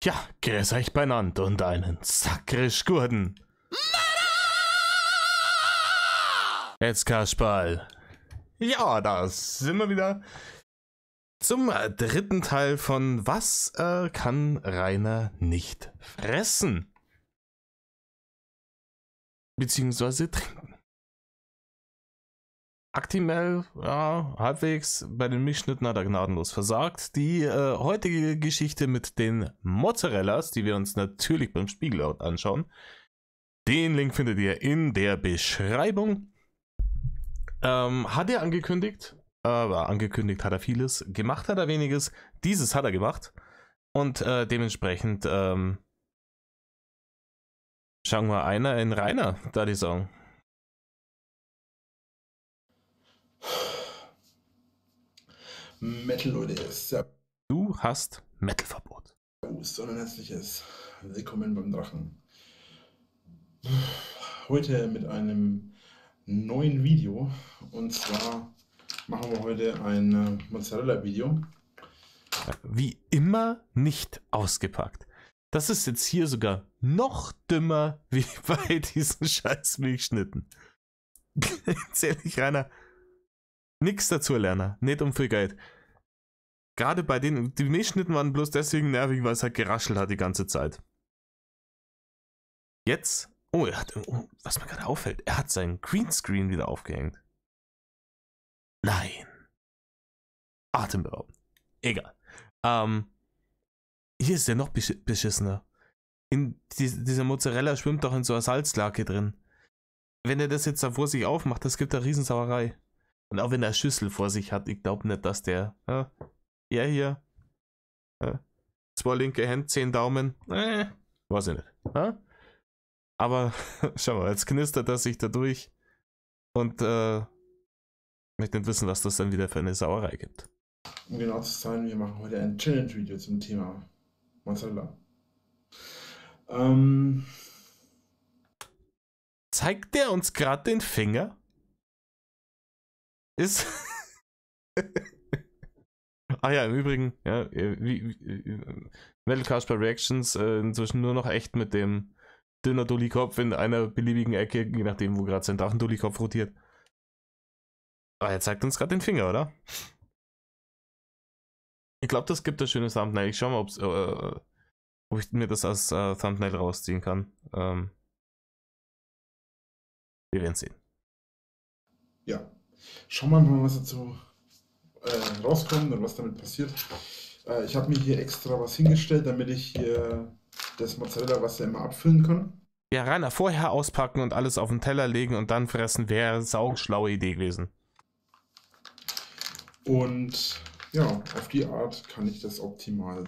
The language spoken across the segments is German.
Ja, grüß euch beieinander und einen sakrisch guten. Jetzt Kasperl. Ja, da sind wir wieder zum dritten Teil von Was kann Rainer nicht fressen? Beziehungsweise trinken. Actimel, ja, halbwegs. Bei den Milchschnitten hat er gnadenlos versagt. Die heutige Geschichte mit den Mozzarellas, die wir uns natürlich beim Spiegel anschauen. Den Link findet ihr in der Beschreibung. Hat er angekündigt. Angekündigt hat er vieles. Gemacht hat er weniges. Dieses hat er gemacht. Und dementsprechend schauen wir einer in Rainer, da die sagen. Metal, Leute, Du hast Metal-Verbot. Servus, ein herzliches Willkommen beim Drachen. Heute mit einem neuen Video. Und zwar machen wir heute ein Mozzarella-Video. Wie immer nicht ausgepackt. Das ist jetzt hier sogar noch dümmer wie bei diesen scheiß Milchschnitten. Ganz ehrlich, Rainer, nix dazu lernen, nicht um viel Geld. Gerade bei denen, die Milchschnitten waren bloß deswegen nervig, weil es halt geraschelt hat die ganze Zeit. Jetzt, was mir gerade auffällt, er hat seinen Greenscreen wieder aufgehängt. Nein. Atemberaubend. Egal. Hier ist der noch beschissener. Dieser Mozzarella schwimmt doch in so einer Salzlake drin. Wenn er das jetzt da vor sich aufmacht, das gibt eine Riesensauerei. Und auch wenn er eine Schüssel vor sich hat, ich glaube nicht, dass der... hier. 2 linke Hände, 10 Daumen. Weiß ich nicht. Aber schau mal, jetzt knistert er sich da durch. Und möchte nicht wissen, was das dann wieder für eine Sauerei gibt. Um genau zu sein, wir machen heute ein Challenge-Video zum Thema Mozzarella. Zeigt der uns gerade den Finger? Ist... Ah ja, im Übrigen, ja, Metal Kasper Reactions inzwischen nur noch echt mit dem dünner Dulli-Kopf in einer beliebigen Ecke, je nachdem, wo gerade sein Drachen-Dulli-Kopf rotiert. Aber er zeigt uns gerade den Finger, oder? Ich glaube, das gibt ein schönes Thumbnail. Ich schau mal, ob ich mir das als Thumbnail rausziehen kann. Wir werden sehen. Ja, schauen wir mal, was dazu rauskommt und was damit passiert. Ich habe mir hier extra was hingestellt, damit ich hier das Mozzarella-Wasser immer abfüllen kann. Ja, Rainer, vorher auspacken und alles auf den Teller legen und dann fressen, wäre sauschlaue Idee gewesen. Und ja, auf die Art kann ich das optimal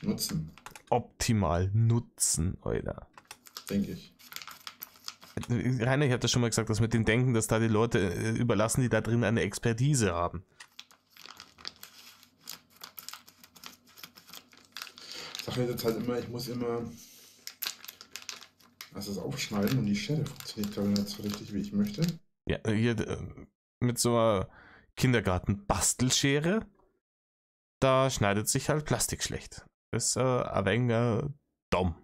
nutzen. Optimal nutzen, Alter. Denke ich. Rainer, ich hatte schon mal gesagt, dass mit dem Denken, dass da die Leute überlassen, die da drin eine Expertise haben. Sache ist jetzt halt immer, ich muss immer das aufschneiden und die Schere funktioniert glaube ich nicht so richtig, wie ich möchte. Ja, hier mit so einer Kindergarten-Bastelschere, da schneidet sich halt Plastik schlecht. Das ist ein wenig dumm.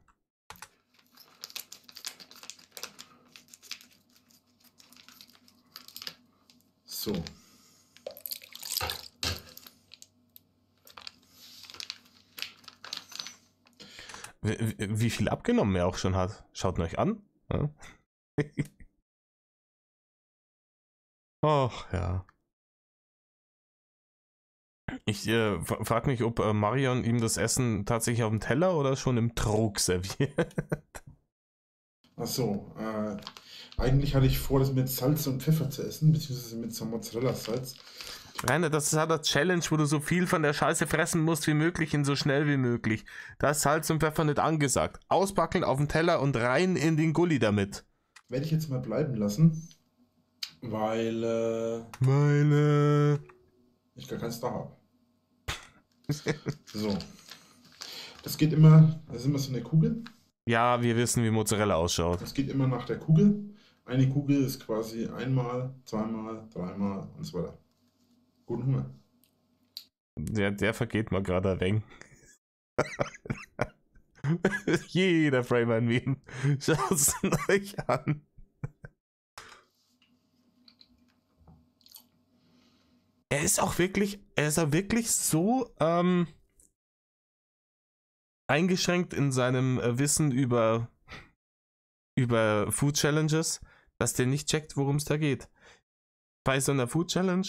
So. Wie viel abgenommen er auch schon hat. Schaut euch an. Ja. Ach ja. Ich frage mich, ob Marion ihm das Essen tatsächlich auf dem Teller oder schon im Trog serviert. Ach so, eigentlich hatte ich vor, das mit Salz und Pfeffer zu essen, beziehungsweise mit so Mozzarella-Salz. Rainer, das ist halt eine Challenge, wo du so viel von der Scheiße fressen musst wie möglich und so schnell wie möglich. Da ist Salz und Pfeffer nicht angesagt. Auspacken auf den Teller und rein in den Gully damit. Werde ich jetzt mal bleiben lassen, weil ich gar keins da habe. So. Das geht immer, das ist immer so eine Kugel. Ja, wir wissen, wie Mozzarella ausschaut. Das geht immer nach der Kugel. Eine Kugel ist quasi einmal, zweimal, dreimal und so weiter. Guten Hunger. Der vergeht mal gerade ein wenig. Jeder Frame ein Meme. Schaut's euch an. Er ist auch wirklich so eingeschränkt in seinem Wissen über Food Challenges, dass der nicht checkt, worum es da geht. Bei so einer Food Challenge,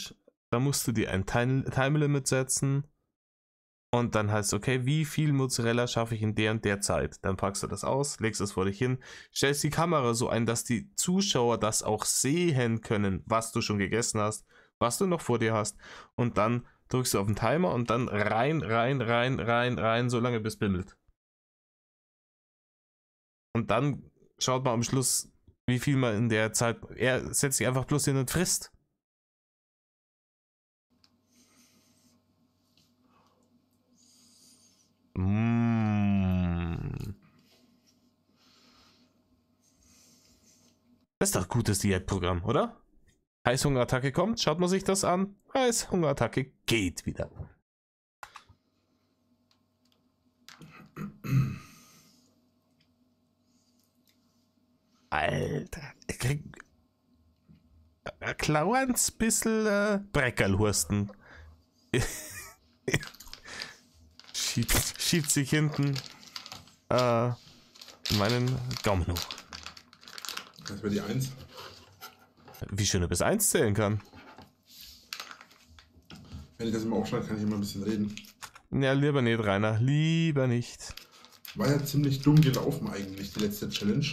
da musst du dir ein Time Limit setzen und dann heißt es, okay, wie viel Mozzarella schaffe ich in der und der Zeit? Dann packst du das aus, legst es vor dich hin, stellst die Kamera so ein, dass die Zuschauer das auch sehen können, was du schon gegessen hast, was du noch vor dir hast, und dann drückst du auf den Timer und dann rein, so lange bis bimmelt. Und dann schaut man am Schluss, wie viel man in der Zeit, er setzt sich einfach bloß hin und frisst. Das ist doch ein gutes Diätprogramm, oder? Heißhungerattacke kommt, schaut man sich das an. Heißhungerattacke geht wieder. Alter, ich krieg ein kleines bisschen Breckerlhursten. schiebt sich hinten meinen Daumen hoch. Das wäre die 1. Wie schön er bis 1 zählen kann. Wenn ich das immer aufschneide, kann ich immer ein bisschen reden. Ja, lieber nicht, Rainer. Lieber nicht. War ja ziemlich dumm gelaufen eigentlich, die letzte Challenge.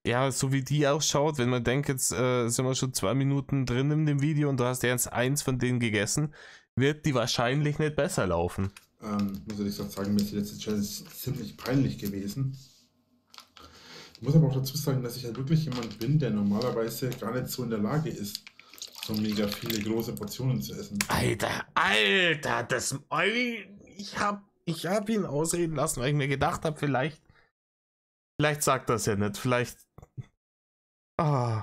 Ja, so wie die ausschaut, wenn man denkt, jetzt sind wir schon 2 Minuten drin in dem Video und du hast jetzt eins von denen gegessen, wird die wahrscheinlich nicht besser laufen. Muss ehrlich gesagt sagen, mir ist die letzte Challenge ziemlich peinlich gewesen. Ich muss aber auch dazu sagen, dass ich halt wirklich jemand bin, der normalerweise gar nicht so in der Lage ist, so mega viele große Portionen zu essen. Alter, das... Ich hab ihn ausreden lassen, weil ich mir gedacht habe, vielleicht sagt das ja nicht, vielleicht... Oh,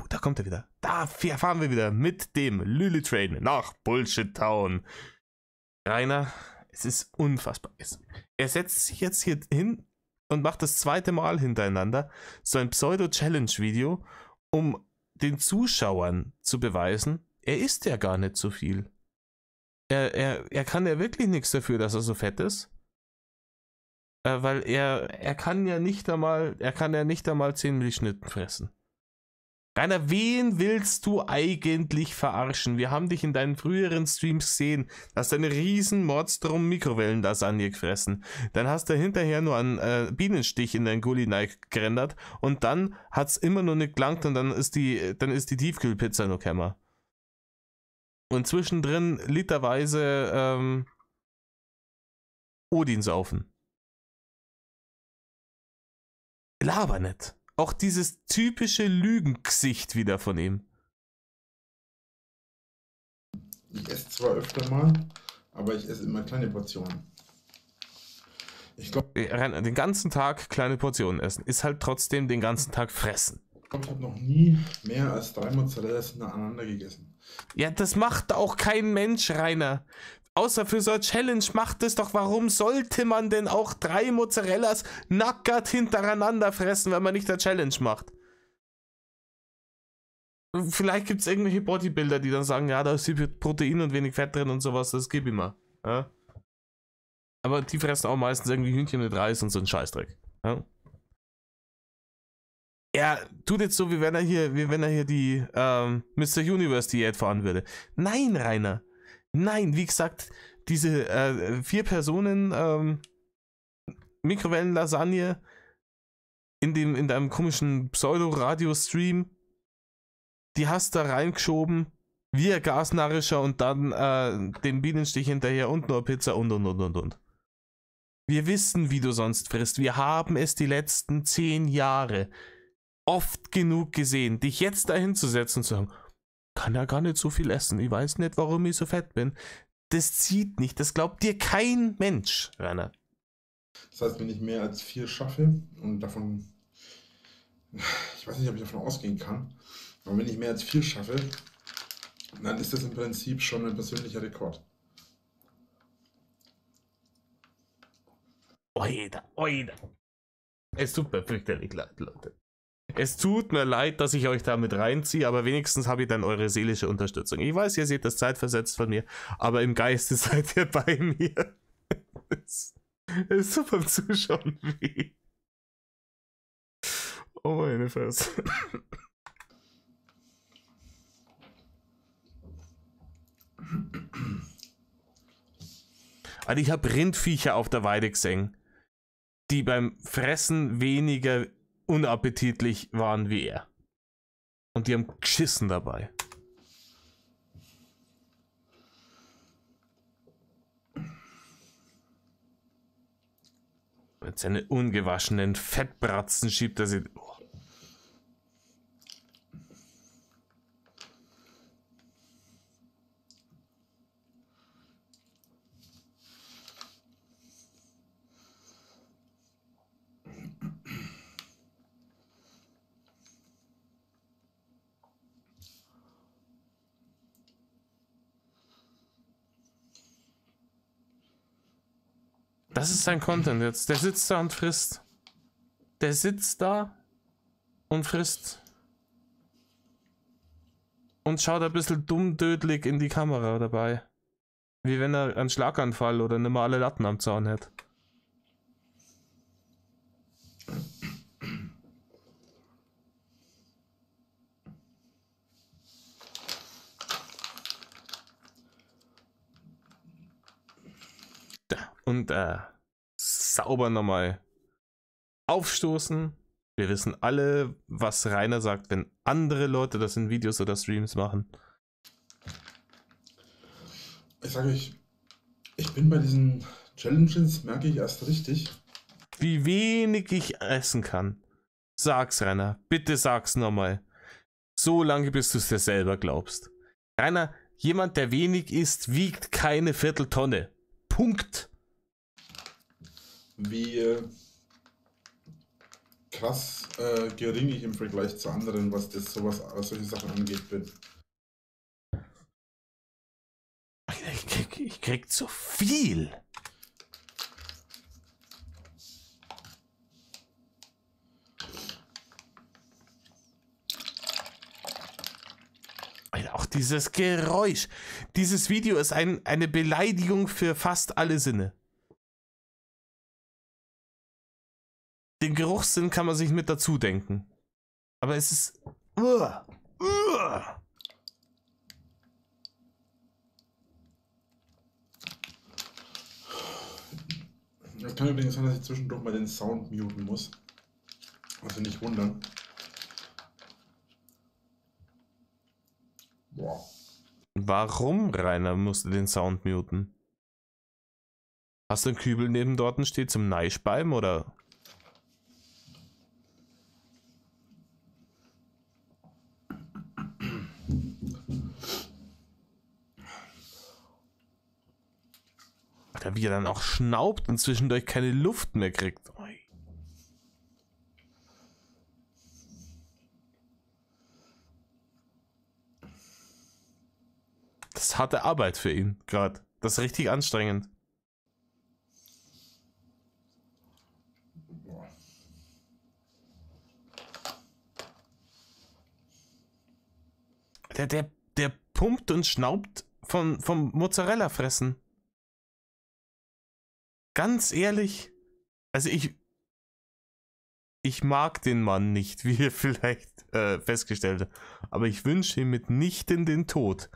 da kommt er wieder. Da fahren wir wieder mit dem Lüli-Train nach Bullshit Town. Rainer, es ist unfassbar. Er setzt sich jetzt hier hin und macht das 2. Mal hintereinander so ein Pseudo-Challenge-Video, um den Zuschauern zu beweisen, er isst ja gar nicht so viel. Er kann ja wirklich nichts dafür, dass er so fett ist. Weil er kann ja nicht einmal 10 Milchschnitten fressen. Rainer, wen willst du eigentlich verarschen? Wir haben dich in deinen früheren Streams gesehen. Du hast eine riesen Mordstrom Mikrowellenlasagne gefressen. Dann hast du hinterher nur einen Bienenstich in dein Gulli gerendert und dann hat es immer noch nicht gelangt und dann ist die Tiefkühlpizza noch gekommen. Und zwischendrin literweise Odin saufen. Laber nicht. Auch dieses typische Lügengesicht wieder von ihm. Ich esse zwar öfter mal, aber ich esse immer kleine Portionen. Ich glaube, den ganzen Tag kleine Portionen essen. Ist halt trotzdem den ganzen Tag fressen. Ich glaube, ich habe noch nie mehr als 3 Mozzarellas nacheinander gegessen. Ja, das macht auch kein Mensch, Rainer. Außer für so eine Challenge macht es doch. Warum sollte man denn auch 3 Mozzarellas nackert hintereinander fressen, wenn man nicht eine Challenge macht? Vielleicht gibt es irgendwelche Bodybuilder, die dann sagen, ja, da ist viel Protein und wenig Fett drin und sowas, das gib ich mal. Ja? Aber die fressen auch meistens irgendwie Hühnchen mit Reis und so einen Scheißdreck. Ja? Er tut jetzt so, wie wenn er hier die Mr. Universe Diät fahren würde. Nein, Rainer. Nein, wie gesagt, diese 4 Personen Mikrowellenlasagne in deinem komischen Pseudo-Radio-Stream, die hast du da reingeschoben, wie ein Gasnarischer und dann den Bienenstich hinterher und nur Pizza und. Wir wissen, wie du sonst frisst. Wir haben es die letzten 10 Jahre oft genug gesehen, dich jetzt dahin zu setzen und zu sagen, kann ja gar nicht so viel essen. Ich weiß nicht, warum ich so fett bin. Das zieht nicht. Das glaubt dir kein Mensch, Rainer. Das heißt, wenn ich mehr als 4 schaffe und davon, ich weiß nicht, ob ich davon ausgehen kann, aber wenn ich mehr als 4 schaffe, dann ist das im Prinzip schon ein persönlicher Rekord. Oida, oida. Es tut mir fürchterlich leid, Leute. Es tut mir leid, dass ich euch damit reinziehe, aber wenigstens habe ich dann eure seelische Unterstützung. Ich weiß, ihr seht das zeitversetzt von mir, aber im Geiste seid ihr bei mir. Es tut beim Zuschauen weh. Oh meine Fresse. Also ich habe Rindviecher auf der Weide gesehen, die beim Fressen weniger unappetitlich waren wie er. Und die haben geschissen dabei. Mit seinen ungewaschenen Fettbratzen schiebt er sie... Oh. Das ist sein Content jetzt. Der sitzt da und frisst. Der sitzt da und frisst. Und schaut ein bisschen dummdödelig in die Kamera dabei. Wie wenn er einen Schlaganfall oder nicht mehr alle Latten am Zaun hätte. Und sauber nochmal aufstoßen. Wir wissen alle, was Rainer sagt, wenn andere Leute das in Videos oder Streams machen. Ich sage euch, ich bin bei diesen Challenges, merke ich erst richtig, wie wenig ich essen kann. Sag's, Rainer. Bitte sag's nochmal. So lange, bis du es dir selber glaubst. Rainer, jemand, der wenig isst, wiegt keine Vierteltonne. Punkt. Wie krass gering ich im Vergleich zu anderen, was solche Sachen angeht, bin. Ich krieg zu viel. Auch dieses Geräusch. Dieses Video ist eine Beleidigung für fast alle Sinne. Den Geruchssinn kann man sich mit dazu denken. Aber es ist... Es kann übrigens sein, dass ich zwischendurch mal den Sound muten muss. Also nicht wundern. Boah. Warum, Rainer, musst du den Sound muten? Hast du einen Kübel neben dort steht zum Neischbeim oder... Alter, wie er dann auch schnaubt und zwischendurch keine Luft mehr kriegt. Das ist harte Arbeit für ihn gerade. Das ist richtig anstrengend. Der pumpt und schnaubt vom Mozzarella fressen. Ganz ehrlich, also ich mag den Mann nicht, wie ihr vielleicht festgestellt habt, aber ich wünsche ihm mitnichten den Tod.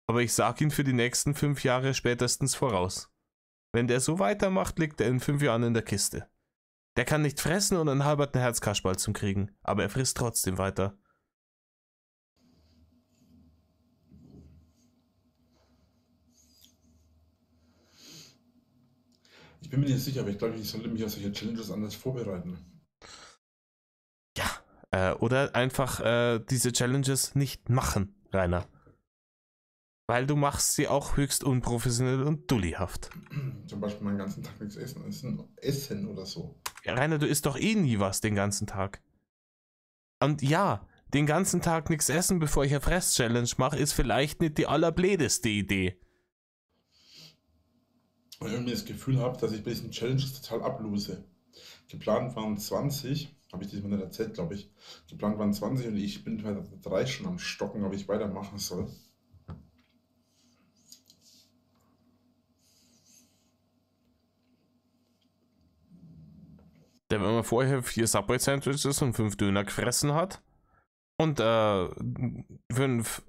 Aber ich sag ihn für die nächsten 5 Jahre spätestens voraus. Wenn der so weitermacht, liegt er in 5 Jahren in der Kiste. Der kann nicht fressen und einen halberten Herzkasperl zum kriegen, aber er frisst trotzdem weiter. Ich bin mir nicht sicher, aber ich glaube, ich sollte mich auf solche Challenges anders vorbereiten. Ja, oder einfach diese Challenges nicht machen, Rainer. Weil du machst sie auch höchst unprofessionell und dullihaft. Zum Beispiel meinen ganzen Tag nichts essen oder so. Ja, Rainer, du isst doch eh nie was den ganzen Tag. Und ja, den ganzen Tag nichts essen, bevor ich eine Fress-Challenge mache, ist vielleicht nicht die allerblädeste Idee. Und irgendwie das Gefühl habe, dass ich bei diesen Challenges total ablose. Geplant waren 20, habe ich diesmal nicht erzählt, glaube ich. Geplant waren 20 und ich bin bei 3 schon am Stocken, ob ich weitermachen soll. Der, wenn man vorher 4 Subway Sandwiches und 5 Döner gefressen hat und 5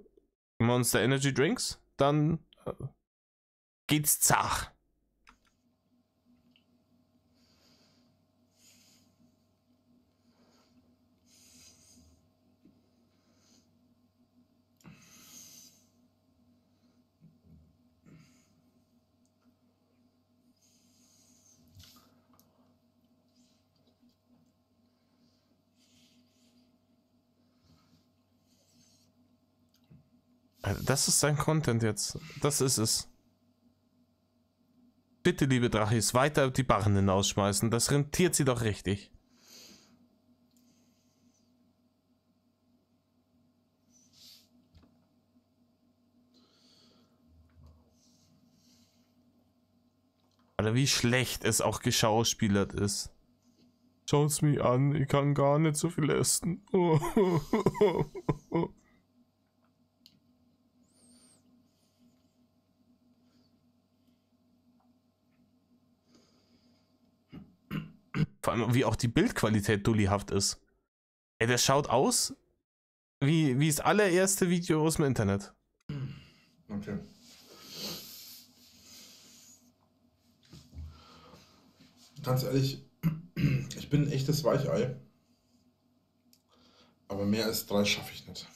Monster Energy Drinks, dann geht's zach. Das ist sein Content jetzt. Das ist es. Bitte, liebe Drachis, weiter die Barren hinausschmeißen. Das rentiert sie doch richtig. Alter, wie schlecht es auch geschauspielert ist. Schaut's mich an, ich kann gar nicht so viel essen. Vor allem, wie auch die Bildqualität dullyhaft ist. Ey, der schaut aus wie das allererste Video aus dem Internet. Okay. Ganz ehrlich, ich bin ein echtes Weichei. Aber mehr als 3 schaffe ich nicht.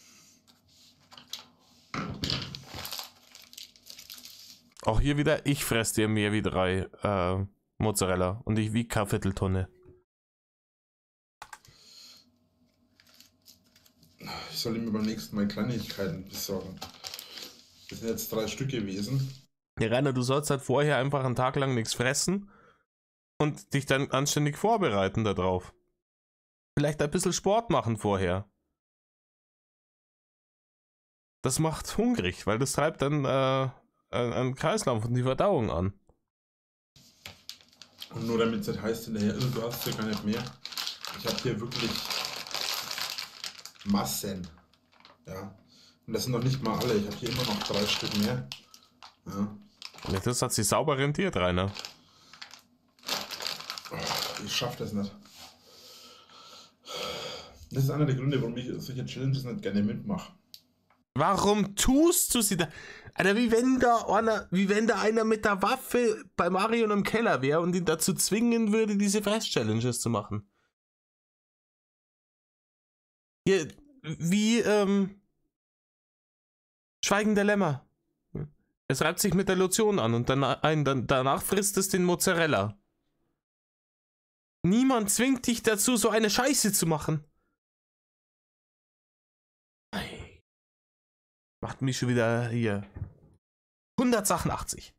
Auch hier wieder, ich fress dir mehr wie 3 Mozzarella und ich wiege keine Vierteltonne. Ich soll ihm beim nächsten Mal Kleinigkeiten besorgen. Das sind jetzt 3 Stück gewesen. Ja, Rainer, du sollst halt vorher einfach einen Tag lang nichts fressen und dich dann anständig vorbereiten darauf. Vielleicht ein bisschen Sport machen vorher. Das macht hungrig, weil das treibt dann einen Kreislauf und die Verdauung an. Und nur damit es nicht heißt hinterher, du hast ja gar nicht mehr. Ich habe hier wirklich Massen. Ja. Und das sind noch nicht mal alle. Ich habe hier immer noch 3 Stück mehr. Ja. Das hat sich sauber rentiert, Rainer. Ich schaffe das nicht. Das ist einer der Gründe, warum ich solche Challenges nicht gerne mitmache. Warum tust du sie da? Alter, wie wenn da einer mit der Waffe bei Mario im Keller wäre und ihn dazu zwingen würde, diese Fress-Challenges zu machen. Hier, wie, Schweigen der Lämmer. Es reibt sich mit der Lotion an und danach frisst es den Mozzarella. Niemand zwingt dich dazu, so eine Scheiße zu machen. Macht mich schon wieder hier. 188.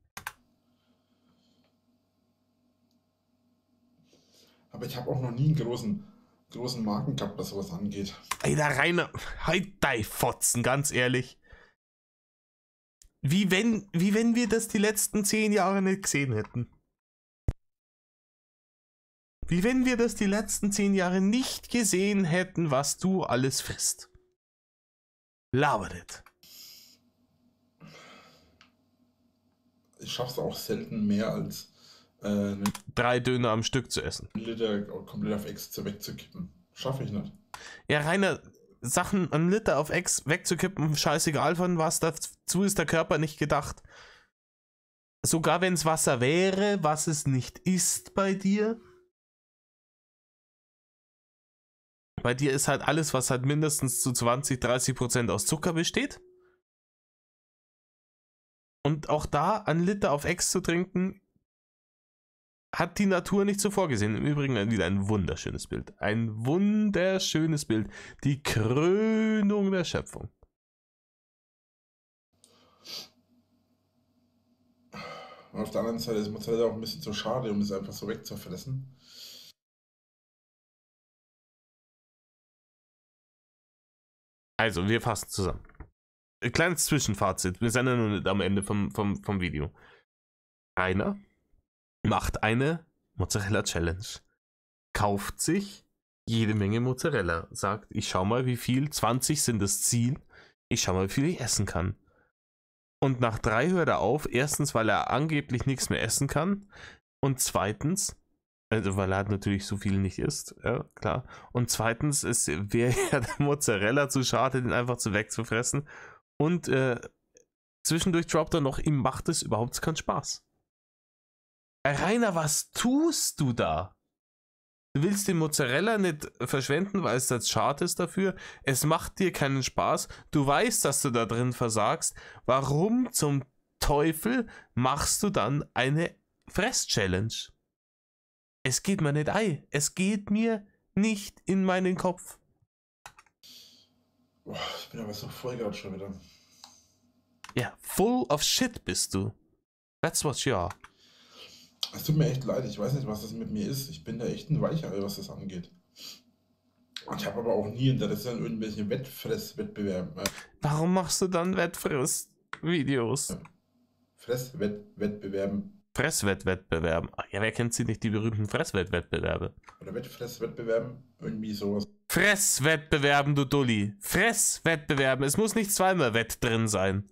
Aber ich habe auch noch nie einen großen Marken gehabt, was sowas angeht. Ey, da Rainer, halt dein Fotzen, ganz ehrlich. Wie wenn wir das die letzten 10 Jahre nicht gesehen hätten. Wie wenn wir das die letzten 10 Jahre nicht gesehen hätten, was du alles frisst. Laber nicht. Ich schaffe es auch selten mehr als 3 Döner am Stück zu essen. einen Liter komplett auf Ex wegzukippen. Schaffe ich nicht. Ja, Rainer, Sachen einen Liter auf Ex wegzukippen, scheißegal von was, dazu ist der Körper nicht gedacht. Sogar wenn es Wasser wäre, was es nicht ist bei dir. Bei dir ist halt alles, was halt mindestens zu 20-30% aus Zucker besteht. Und auch da einen Liter auf Ex zu trinken, hat die Natur nicht so vorgesehen. Im Übrigen wieder ein wunderschönes Bild. Ein wunderschönes Bild. Die Krönung der Schöpfung. Und auf der anderen Seite ist Mozzarella auch ein bisschen zu schade, um es einfach so wegzufressen. Also, wir fassen zusammen. Ein kleines Zwischenfazit. Wir sind ja noch nicht am Ende vom Video. Rainer macht eine Mozzarella Challenge. Kauft sich jede Menge Mozzarella. Sagt, ich schau mal, wie viel. 20 sind das Ziel. Ich schau mal, wie viel ich essen kann. Und nach 3 hört er auf. Erstens, weil er angeblich nichts mehr essen kann. Und zweitens, also weil er halt natürlich so viel nicht isst, ja, klar. Und zweitens wäre ja der Mozzarella zu schade, den einfach zu wegzufressen. Und zwischendurch droppt er noch, ihm macht es überhaupt keinen Spaß. Rainer, was tust du da? Du willst den Mozzarella nicht verschwenden, weil es jetzt schade ist dafür. Es macht dir keinen Spaß. Du weißt, dass du da drin versagst. Warum zum Teufel machst du dann eine Fress-Challenge? Es geht mir nicht ein. Es geht mir nicht in meinen Kopf. Boah, ich bin aber so voll gerade schon wieder. Ja, full of shit bist du. That's what you are. Es tut mir echt leid, ich weiß nicht, was das mit mir ist. Ich bin da echt ein Weichei, was das angeht. Ich habe aber auch nie Interesse an irgendwelchen Wettfresswettbewerben. Warum machst du dann Wettfress-Videos? Fresswettbewerben. Fresswettwettbewerben. Ja, wer kennt sie nicht, die berühmten Fresswettbewerbe? Oder Wettfresswettbewerben, irgendwie sowas. Fresswettbewerben, du Dulli. Fresswettbewerben. Es muss nicht zweimal Wett drin sein.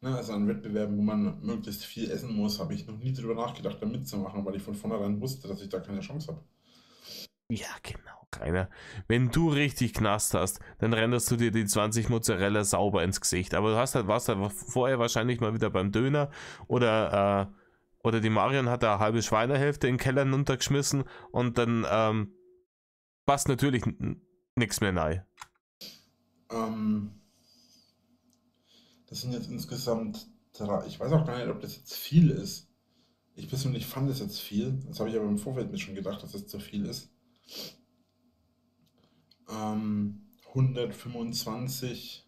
Na, also an Wettbewerben, wo man möglichst viel essen muss, habe ich noch nie drüber nachgedacht, da mitzumachen, weil ich von vornherein wusste, dass ich da keine Chance habe. Ja, genau, Rainer. Wenn du richtig Knast hast, dann renderst du dir die 20 Mozzarella sauber ins Gesicht. Aber du warst halt vorher wahrscheinlich mal wieder beim Döner oder die Marion hat da eine halbe Schweinehälfte in den Keller runtergeschmissen und dann passt natürlich nichts mehr rein. Das sind jetzt insgesamt 3. Ich weiß auch gar nicht, ob das jetzt viel ist. Ich persönlich fand es jetzt viel. Das habe ich aber im Vorfeld mir schon gedacht, dass es zu viel ist. 125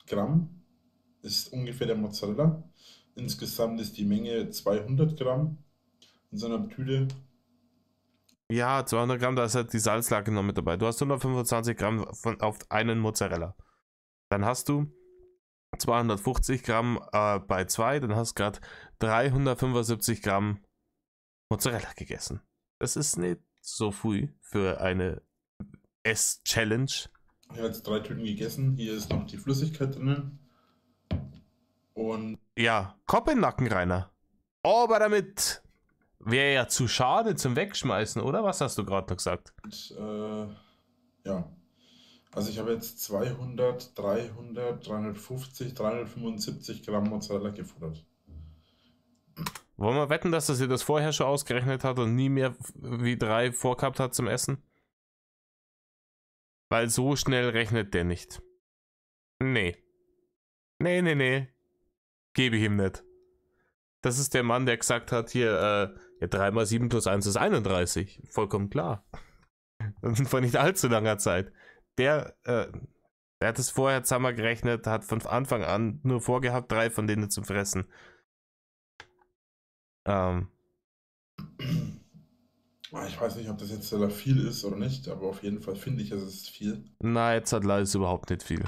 Gramm ist ungefähr der Mozzarella. Insgesamt ist die Menge 200 Gramm in so einer Tüte. Ja, 200 Gramm, da ist halt die Salzlake noch mit dabei. Du hast 125 Gramm auf einen Mozzarella. Dann hast du 250 Gramm bei 2, dann hast du gerade 375 Gramm Mozzarella gegessen. Das ist nicht so viel für eine Ess-Challenge. Ich habe jetzt 3 Tüten gegessen. Hier ist noch die Flüssigkeit drinnen. Und ja, Kopf in den Nacken, Rainer. Aber damit wäre ja zu schade zum Wegschmeißen, oder? Was hast du gerade noch gesagt? Ja. Also ich habe jetzt 200, 300, 350, 375 Gramm Mozzarella gefuttert. Wollen wir wetten, dass ihr das vorher schon ausgerechnet hat und nie mehr wie 3 vorgehabt hat zum Essen? Weil so schnell rechnet der nicht. Nee. Nee. Gebe ich ihm nicht. Das ist der Mann, der gesagt hat, hier, ja, 3 mal 7 plus 1 ist 31. Vollkommen klar. Und vor nicht allzu langer Zeit. Der hat es vorher zusammengerechnet, hat von Anfang an nur vorgehabt, 3 von denen zu fressen. Ich weiß nicht, ob das jetzt viel ist oder nicht, aber auf jeden Fall finde ich, es ist viel. Na, jetzt hat Lals überhaupt nicht viel.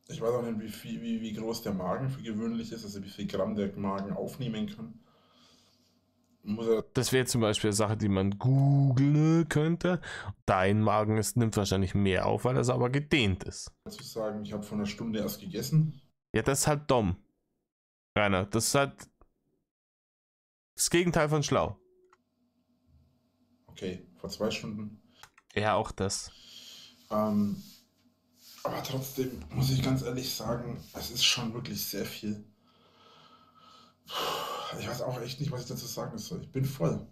Ich weiß auch nicht, wie groß der Magen für gewöhnlich ist, also wie viel Gramm der Magen aufnehmen kann. Das wäre zum Beispiel eine Sache, die man googeln könnte. Dein Magen nimmt wahrscheinlich mehr auf, weil er aber gedehnt ist. Dazu sagen, ich habe vor einer Stunde erst gegessen. Ja, das ist halt dumm. Rainer, das ist halt das Gegenteil von schlau. Okay, vor 2 Stunden. Ja, auch das. Aber trotzdem muss ich ganz ehrlich sagen, es ist schon wirklich sehr viel. Ich weiß auch echt nicht, was ich dazu sagen soll. Ich bin voll.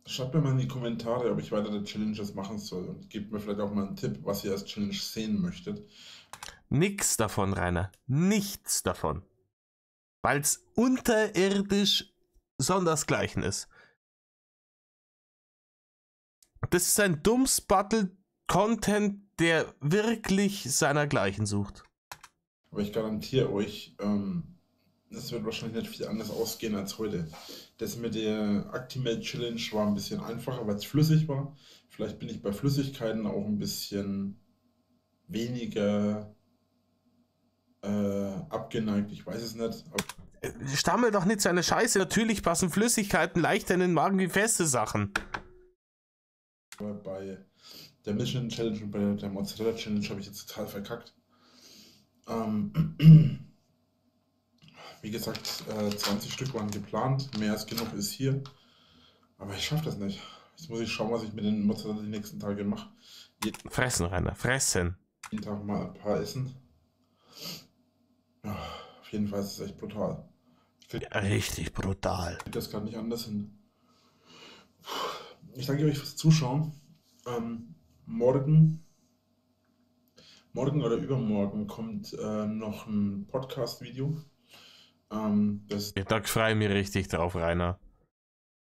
Schreibt mir mal in die Kommentare, ob ich weitere Challenges machen soll und gebt mir vielleicht auch mal einen Tipp, was ihr als Challenge sehen möchtet. Nix davon, Rainer. Nichts davon. Weil es unterirdisch sondersgleichen ist. Das ist ein dummes Battle-Content, der wirklich seinergleichen sucht. Aber ich garantiere euch, es wird wahrscheinlich nicht viel anders ausgehen als heute. Das mit der Actimel Challenge war ein bisschen einfacher, weil es flüssig war. Vielleicht bin ich bei Flüssigkeiten auch ein bisschen weniger abgeneigt, ich weiß es nicht. Stammel doch nicht so eine Scheiße. Natürlich passen Flüssigkeiten leichter in den Magen wie feste Sachen. Aber bei der Mission Challenge und bei der Mozzarella Challenge habe ich jetzt total verkackt. Wie gesagt, 20 Stück waren geplant, mehr als genug ist hier. Aber ich schaffe das nicht. Jetzt muss ich schauen, was ich mit den Mozzarella die nächsten Tage mache. Fressen, Rainer, fressen. Jeden Tag mal ein paar essen. Ja, auf jeden Fall ist es echt brutal. Ja, richtig brutal. Ich das gerade nicht anders hin. Ich danke euch fürs Zuschauen. Morgen oder übermorgen kommt noch ein Podcast-Video. Da freue ich mich richtig drauf, Rainer.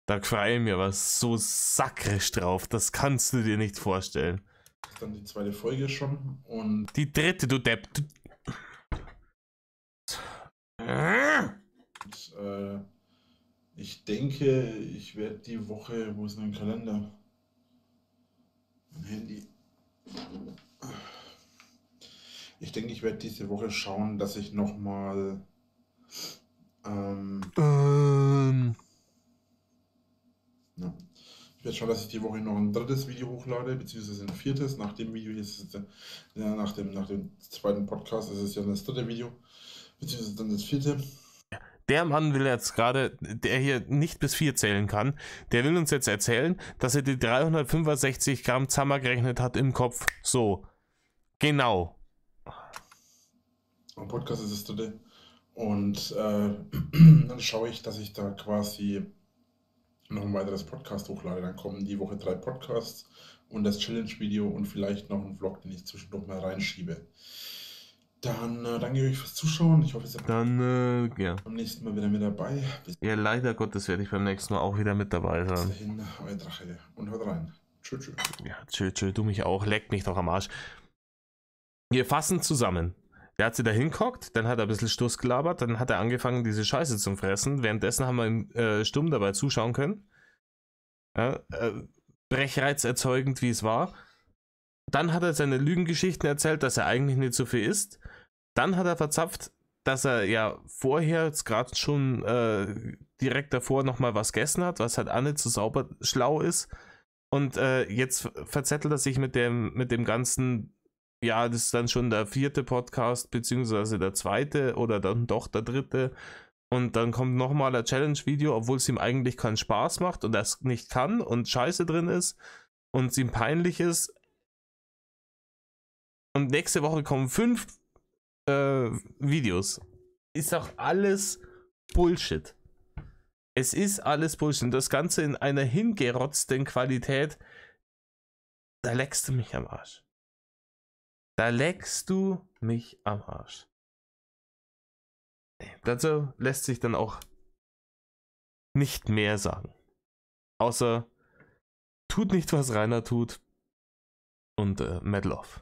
Da freue ich mich aber so sakrisch drauf. Das kannst du dir nicht vorstellen. Das ist dann die zweite Folge schon. Und die dritte, du Depp. Ich denke, ich werde die Woche, wo ist mein Kalender? Mein Handy. Ich denke, ich werde diese Woche schauen, dass ich nochmal ja. Ich werde schauen, dass ich die Woche noch ein drittes Video hochlade, beziehungsweise ein viertes. Nach dem Video hier ist es, nach dem zweiten Podcast ist es ja das dritte Video, beziehungsweise dann das vierte. Der Mann will jetzt gerade, der hier nicht bis 4 zählen kann, der will uns jetzt erzählen, dass er die 365 Gramm zusammengerechnet hat im Kopf. So. Genau. Am Podcast ist das dritte. Und dann schaue ich, dass ich da quasi noch ein weiteres Podcast hochlade. Dann kommen die Woche 3 Podcasts und das Challenge-Video und vielleicht noch ein Vlog, den ich zwischendurch mal reinschiebe. Dann danke ich euch fürs Zuschauen. Ich hoffe, ihr seid dann ja. beim nächsten Mal wieder mit dabei. Ja, leider Gottes werde ich beim nächsten Mal auch wieder mit dabei sein. Bis dahin, euer Drache. Und haut rein. Tschö, tschö. Ja, tschö, tschö, du mich auch. Leck mich doch am Arsch. Wir fassen zusammen. Der hat sich da hingehockt, dann hat er ein bisschen Stuss gelabert, dann hat er angefangen, diese Scheiße zu fressen. Währenddessen haben wir ihm stumm dabei zuschauen können. Ja, brechreizerzeugend, wie es war. Dann hat er seine Lügengeschichten erzählt, dass er eigentlich nicht so viel isst. Dann hat er verzapft, dass er ja vorher jetzt gerade schon direkt davor nochmal was gegessen hat, was halt auch nicht so sauber schlau ist. Und jetzt verzettelt er sich mit dem ganzen, ja, das ist dann schon der 4. Podcast, beziehungsweise der 2. oder dann doch der 3. Und dann kommt nochmal ein Challenge-Video, obwohl es ihm eigentlich keinen Spaß macht und er es nicht kann und Scheiße drin ist und es ihm peinlich ist. Und nächste Woche kommen 5 Videos. Ist doch alles Bullshit. Es ist alles Bullshit. Und das Ganze in einer hingerotzten Qualität. Da leckst du mich am Arsch. Da leckst du mich am Arsch. Dazu lässt sich dann auch nicht mehr sagen. Außer tut nicht, was Rainer tut. Und Mad Love.